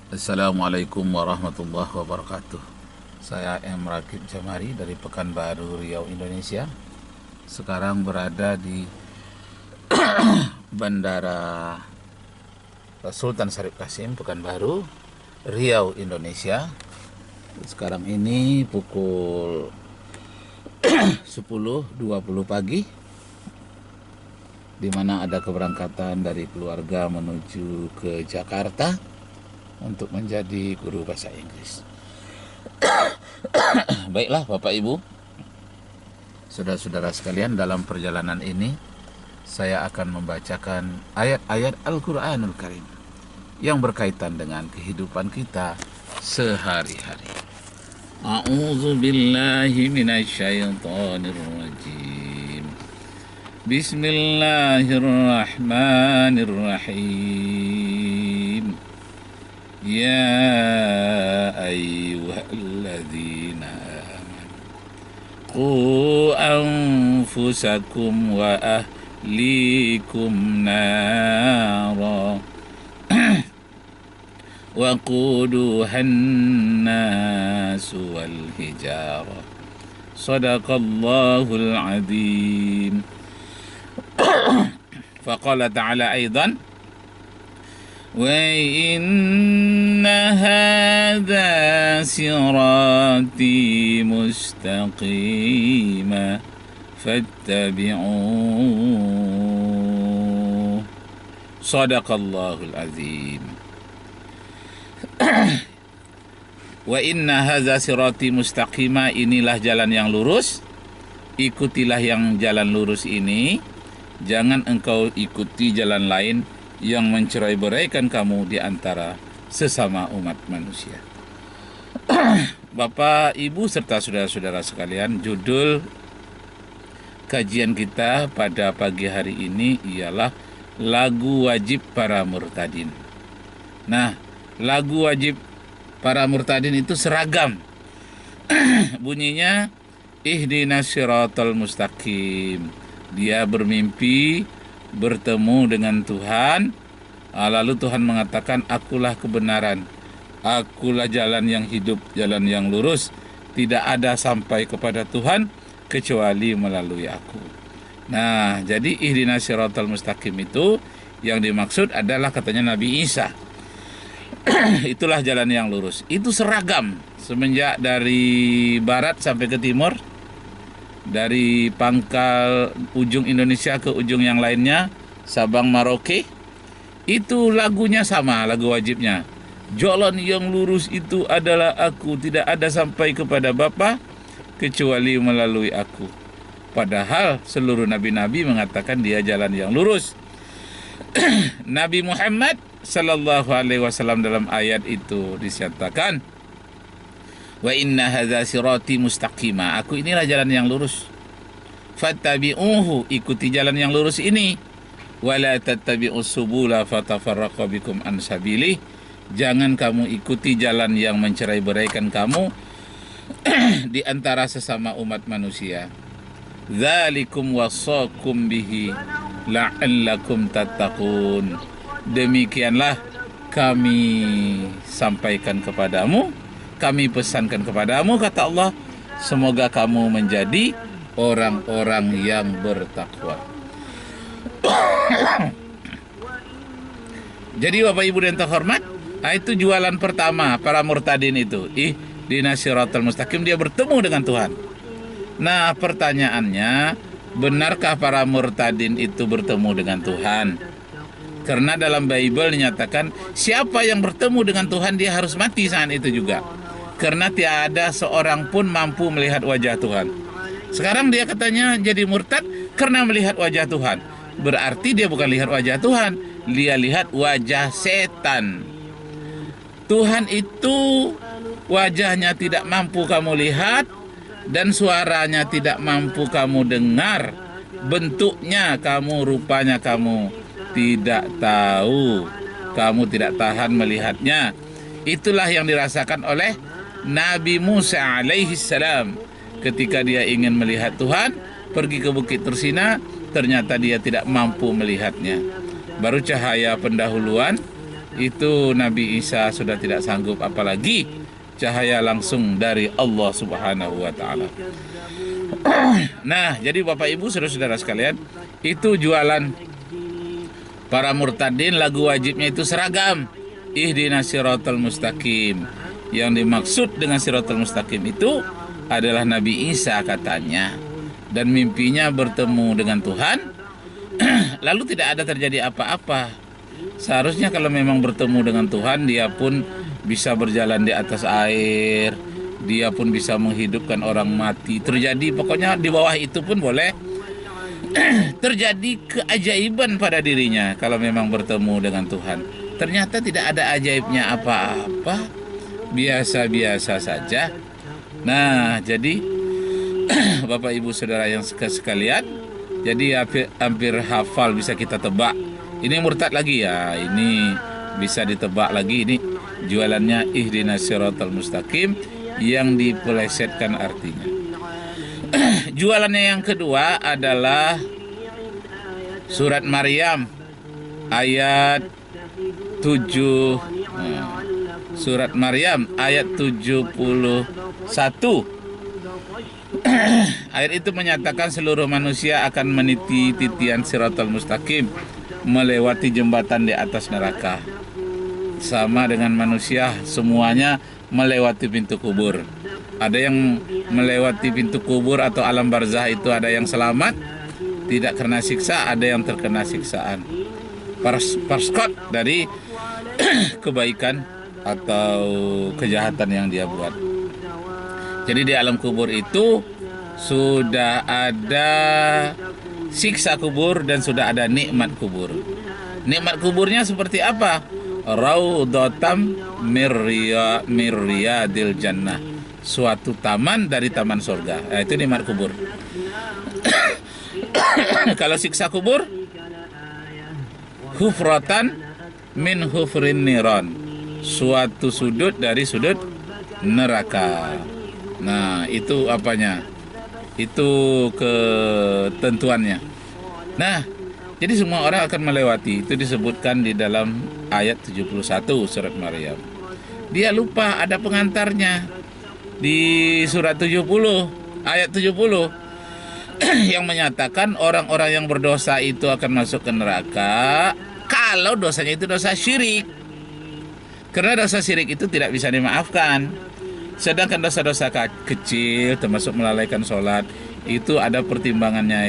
Assalamualaikum warahmatullahi wabarakatuh. Saya M. Rakib Jamari dari Pekanbaru, Riau, Indonesia. Sekarang berada di Bandara Sultan Syarif Kasim, Pekanbaru, Riau, Indonesia. Sekarang ini pukul 10.20 pagi, di mana ada keberangkatan dari keluarga menuju ke Jakarta untuk menjadi guru bahasa Inggris. Baiklah Bapak Ibu, saudara-saudara sekalian, dalam perjalanan ini saya akan membacakan ayat-ayat Al-Quranul Karim yang berkaitan dengan kehidupan kita sehari-hari. A'udzu billahi minasyaitonir rajim. Bismillahirrahmanirrahim. Ya ayyuhalladzina amanu qu anfusakum wa ahlikum nara wa quduhan nasu wal hijara. Sadaqallahul azim. Faqala ta'ala aidan وَإِنَّ هَذَا صِرَاطِي مُسْتَقِيمًا فَاتَّبِعُوهُ صَدَقَ اللَّهُ الْعَظِيمُ. Wa inna hadza sirati mustaqima, inilah jalan yang lurus, ikutilah yang jalan lurus ini, jangan engkau ikuti jalan lain yang mencerai-beraikan kamu di antara sesama umat manusia. Bapak, Ibu, serta saudara-saudara sekalian, judul kajian kita pada pagi hari ini ialah lagu wajib para murtadin. Nah, lagu wajib para murtadin itu seragam. Bunyinya ihdinas siratal mustaqim. Dia bermimpi bertemu dengan Tuhan, lalu Tuhan mengatakan, akulah kebenaran, akulah jalan yang hidup, jalan yang lurus, tidak ada sampai kepada Tuhan kecuali melalui aku. Nah, jadi ihdinas siratal mustaqim itu yang dimaksud adalah katanya Nabi Isa. Itulah jalan yang lurus. Itu seragam semenjak dari barat sampai ke timur, dari pangkal ujung Indonesia ke ujung yang lainnya, Sabang, Merauke. Itu lagunya sama, lagu wajibnya. Jalan yang lurus itu adalah aku, tidak ada sampai kepada Bapa kecuali melalui aku. Padahal seluruh nabi-nabi mengatakan dia jalan yang lurus. Nabi Muhammad sallallahu alaihi wasallam dalam ayat itu dinyatakan, wa inna hadza sirati mustaqima, aku inilah jalan yang lurus. Fattabi'uhu, ikuti jalan yang lurus ini. Wala tattabi'us subula fatafarraqa bikum an sabilih, jangan kamu ikuti jalan yang mencerai-beraikan kamu di antara sesama umat manusia. Dzalikum wassakum bihi la'allakum tattaqun, demikianlah kami sampaikan kepadamu, kami pesankan kepadamu, kata Allah, semoga kamu menjadi orang-orang yang bertakwa. Jadi Bapak Ibu dan terhormat, itu jualan pertama para murtadin itu. Ihdinas siratal mustaqim, dia bertemu dengan Tuhan. Nah, pertanyaannya, benarkah para murtadin itu bertemu dengan Tuhan? Karena dalam Bible dinyatakan siapa yang bertemu dengan Tuhan dia harus mati saat itu juga. Karena tiada seorang pun mampu melihat wajah Tuhan. Sekarang dia katanya jadi murtad karena melihat wajah Tuhan. Berarti dia bukan lihat wajah Tuhan, dia lihat wajah setan. Tuhan itu wajahnya tidak mampu kamu lihat, dan suaranya tidak mampu kamu dengar. Bentuknya kamu, rupanya kamu tidak tahu, kamu tidak tahan melihatnya. Itulah yang dirasakan oleh Nabi Musa alaihi salam ketika dia ingin melihat Tuhan, pergi ke Bukit Tursina, ternyata dia tidak mampu melihatnya. Baru cahaya pendahuluan itu Nabi Isa sudah tidak sanggup, apalagi cahaya langsung dari Allah Subhanahu wa taala. Nah, jadi Bapak Ibu saudara-saudara sekalian, itu jualan para murtadin. Lagu wajibnya itu seragam, ihdinas siratal mustaqim. Yang dimaksud dengan siratal mustaqim itu adalah Nabi Isa katanya, dan mimpinya bertemu dengan Tuhan. Lalu tidak ada terjadi apa-apa. Seharusnya kalau memang bertemu dengan Tuhan, dia pun bisa berjalan di atas air, dia pun bisa menghidupkan orang mati. Terjadi, pokoknya di bawah itu pun boleh terjadi keajaiban pada dirinya kalau memang bertemu dengan Tuhan. Ternyata tidak ada ajaibnya apa-apa, biasa-biasa saja. Nah, jadi Bapak Ibu Saudara yang sekalian, jadi hampir hafal, bisa kita tebak. Ini murtad lagi ya, ini bisa ditebak lagi. Ini jualannya ihdinas siratal mustaqim yang dipelesetkan artinya. Jualannya yang kedua adalah surat Maryam ayat 7. Surat Maryam ayat 71. Ayat itu menyatakan seluruh manusia akan meniti titian siratal mustaqim, melewati jembatan di atas neraka. Sama dengan manusia, semuanya melewati pintu kubur. Ada yang melewati pintu kubur atau alam barzah, itu ada yang selamat, tidak kena siksa, ada yang terkena siksaan. Perskot dari kebaikan atau kejahatan yang dia buat. Jadi di alam kubur itu sudah ada siksa kubur dan sudah ada nikmat kubur. Nikmat kuburnya seperti apa? Raudhatam mirriyadil jannah, suatu taman dari taman surga. Nah, itu nikmat kubur. Kalau siksa kubur, hufratan min hufrin niron, suatu sudut dari sudut neraka. Nah, itu apanya? Itu ketentuannya. Nah, jadi semua orang akan melewati. Itu disebutkan di dalam ayat 71 surat Maryam. Dia lupa ada pengantarnya di surat 70, ayat 70 yang menyatakan orang-orang yang berdosa itu akan masuk ke neraka kalau dosanya itu dosa syirik. Karena dosa syirik itu tidak bisa dimaafkan. Sedangkan dosa-dosa kecil termasuk melalaikan sholat itu ada pertimbangannya.